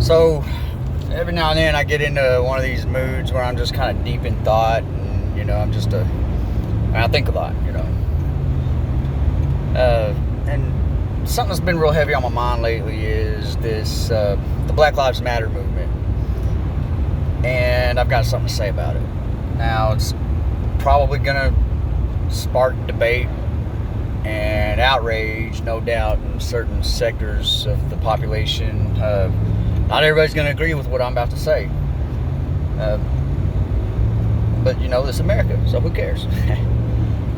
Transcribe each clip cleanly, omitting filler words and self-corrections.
So every now and then I get into one of these moods where I'm just kind of deep in thought, and I think a lot, and something that's been real heavy on my mind lately is this the Black Lives Matter movement, and I've got something to say about it. Now, it's probably gonna spark debate and outrage, no doubt, in certain sectors of the population. Not everybody's going to agree with what I'm about to say. But, this is America, so who cares?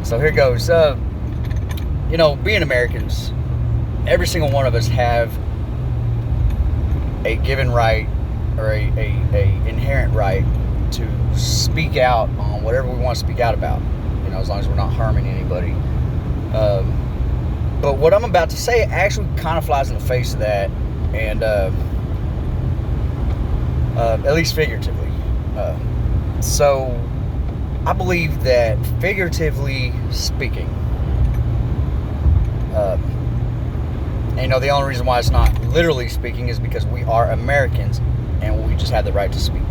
So here goes. Being Americans, every single one of us have a given right, or a inherent right to speak out on whatever we want to speak out about, as long as we're not harming anybody. But what I'm about to say actually kind of flies in the face of that, and at least figuratively. So I believe that, figuratively speaking, the only reason why it's not literally speaking is because we are Americans and we just have the right to speak.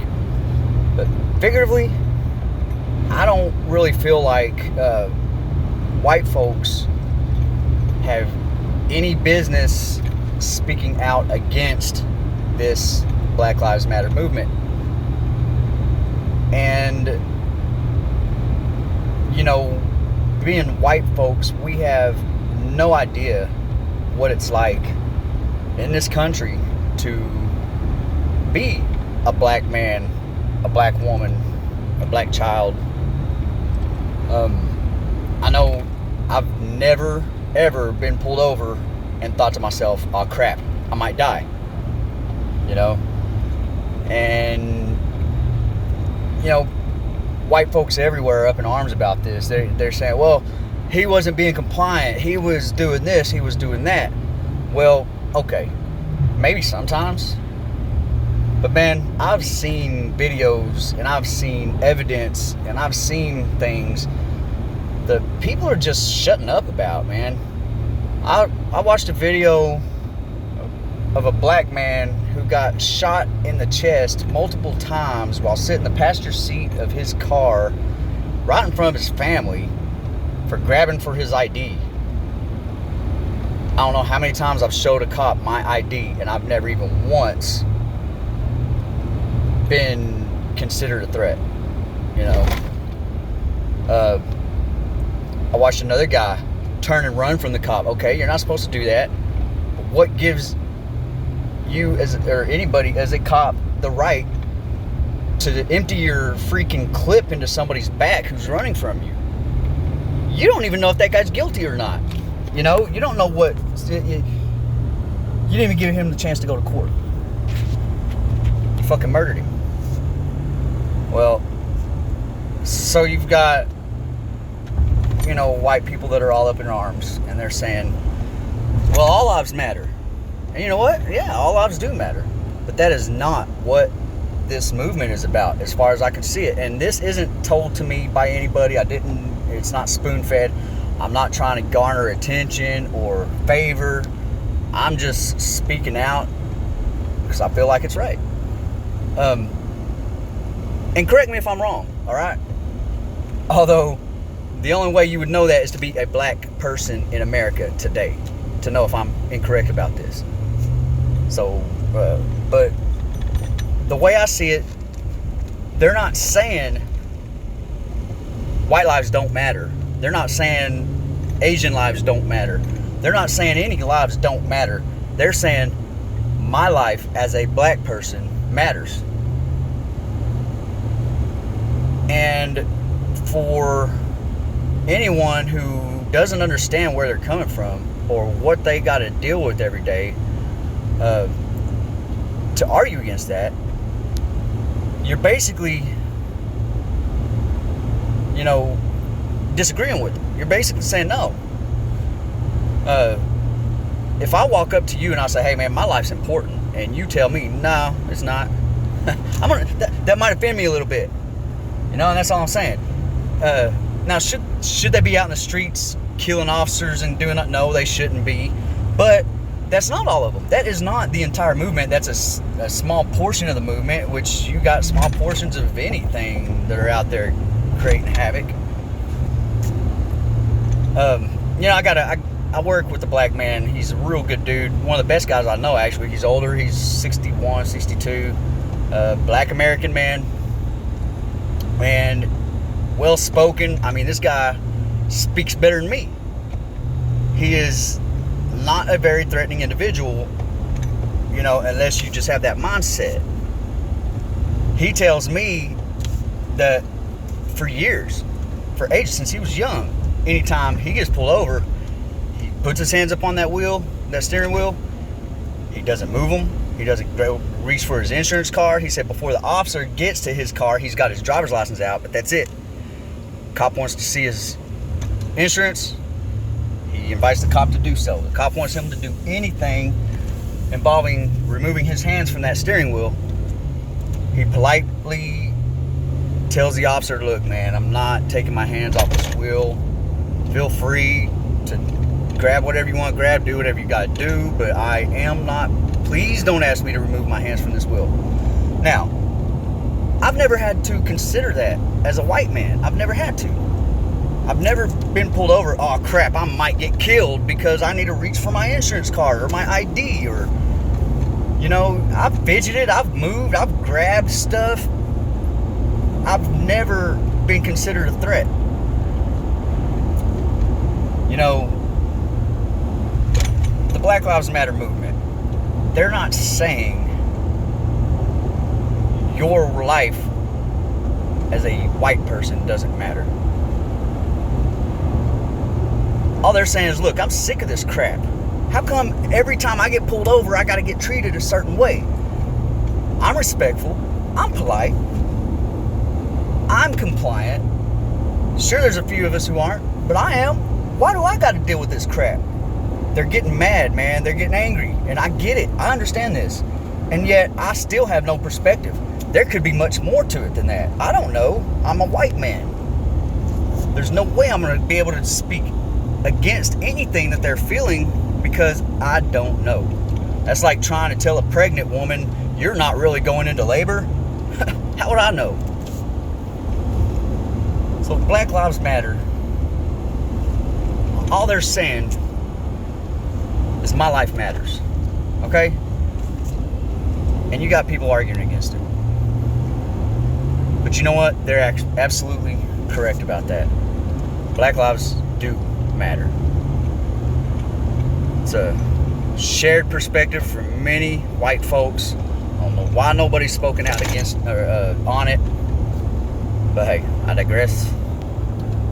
But figuratively, I don't really feel like white folks have any business speaking out against this Black Lives Matter movement. And, being white folks, we have no idea what it's like in this country to be a black man, a black woman, a black child. I know I've never, ever been pulled over and thought to myself, oh crap, I might die. And, white folks everywhere are up in arms about this. They're saying, well, he wasn't being compliant. He was doing this. He was doing that. Well, okay. Maybe sometimes. But man, I've seen videos and I've seen evidence and I've seen things that people are just shutting up about, man. I watched a video of a black man who got shot in the chest multiple times while sitting in the passenger seat of his car right in front of his family for grabbing for his ID. I don't know how many times I've showed a cop my ID and I've never even once been considered a threat. I watched another guy turn and run from the cop. Okay, you're not supposed to do that. But what gives you or anybody as a cop the right to empty your freaking clip into somebody's back who's running from you? You don't even know if that guy's guilty or not. You don't know what. You didn't even give him the chance to go to court. You fucking murdered him. Well, so you've got white people that are all up in arms and they're saying, well, all lives matter. And you know what? Yeah, all lives do matter. But that is not what this movement is about, as far as I can see it. And this isn't told to me by anybody. It's not spoon-fed. I'm not trying to garner attention or favor. I'm just speaking out because I feel like it's right. And correct me if I'm wrong, all right? Although, the only way you would know that is to be a black person in America today to know if I'm incorrect about this. So, but the way I see it, they're not saying white lives don't matter. They're not saying Asian lives don't matter. They're not saying any lives don't matter. They're saying my life as a black person matters. And for anyone who doesn't understand where they're coming from or what they got to deal with every day, to argue against that, you're basically, disagreeing with them. You're basically saying no. If I walk up to you and I say, hey man, my life's important, and you tell me, no, it's not, that might offend me a little bit, and that's all I'm saying. Now, should they be out in the streets killing officers and doing that? No, they shouldn't be. But that's not all of them. That is not the entire movement. That's a small portion of the movement, which you got small portions of anything that are out there creating havoc. I work with a black man. He's a real good dude. One of the best guys I know, actually. He's older. He's 61, 62. Black American man. And well-spoken. I mean, this guy speaks better than me. He is not a very threatening individual, unless you just have that mindset. He tells me that for years, for ages, since he was young, anytime he gets pulled over, he puts his hands up on that steering wheel. He doesn't move them. He doesn't go reach for his insurance card. He said before the officer gets to his car, he's got his driver's license out, but that's it. Cop wants to see his insurance. He invites the cop to do so. The cop wants him to do anything involving removing his hands from that steering wheel. He politely tells the officer, look, man, I'm not taking my hands off this wheel. Feel free to grab whatever you want to grab, do whatever you got to do, but I am not, please don't ask me to remove my hands from this wheel. Now, I've never had to consider that as a white man. I've never had to. I've never been pulled over, oh crap, I might get killed because I need to reach for my insurance card or my ID, or, I've fidgeted, I've moved, I've grabbed stuff. I've never been considered a threat. The Black Lives Matter movement, they're not saying your life as a white person doesn't matter. All they're saying is, look, I'm sick of this crap. How come every time I get pulled over, I got to get treated a certain way? I'm respectful. I'm polite. I'm compliant. Sure, there's a few of us who aren't, but I am. Why do I got to deal with this crap? They're getting mad, man. They're getting angry. And I get it. I understand this. And yet, I still have no perspective. There could be much more to it than that. I don't know. I'm a white man. There's no way I'm going to be able to speak against anything that they're feeling because I don't know. That's like trying to tell a pregnant woman, you're not really going into labor. How would I know? So Black Lives Matter, all they're saying is my life matters. Okay? And you got people arguing against it. But you know what? They're absolutely correct about that. Black lives do matter. It's a shared perspective from many white folks. I don't know why nobody's spoken out against or on it, but hey, I digress.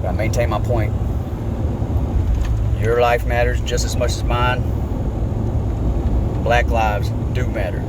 But I maintain my point. Your life matters just as much as mine. Black lives do matter.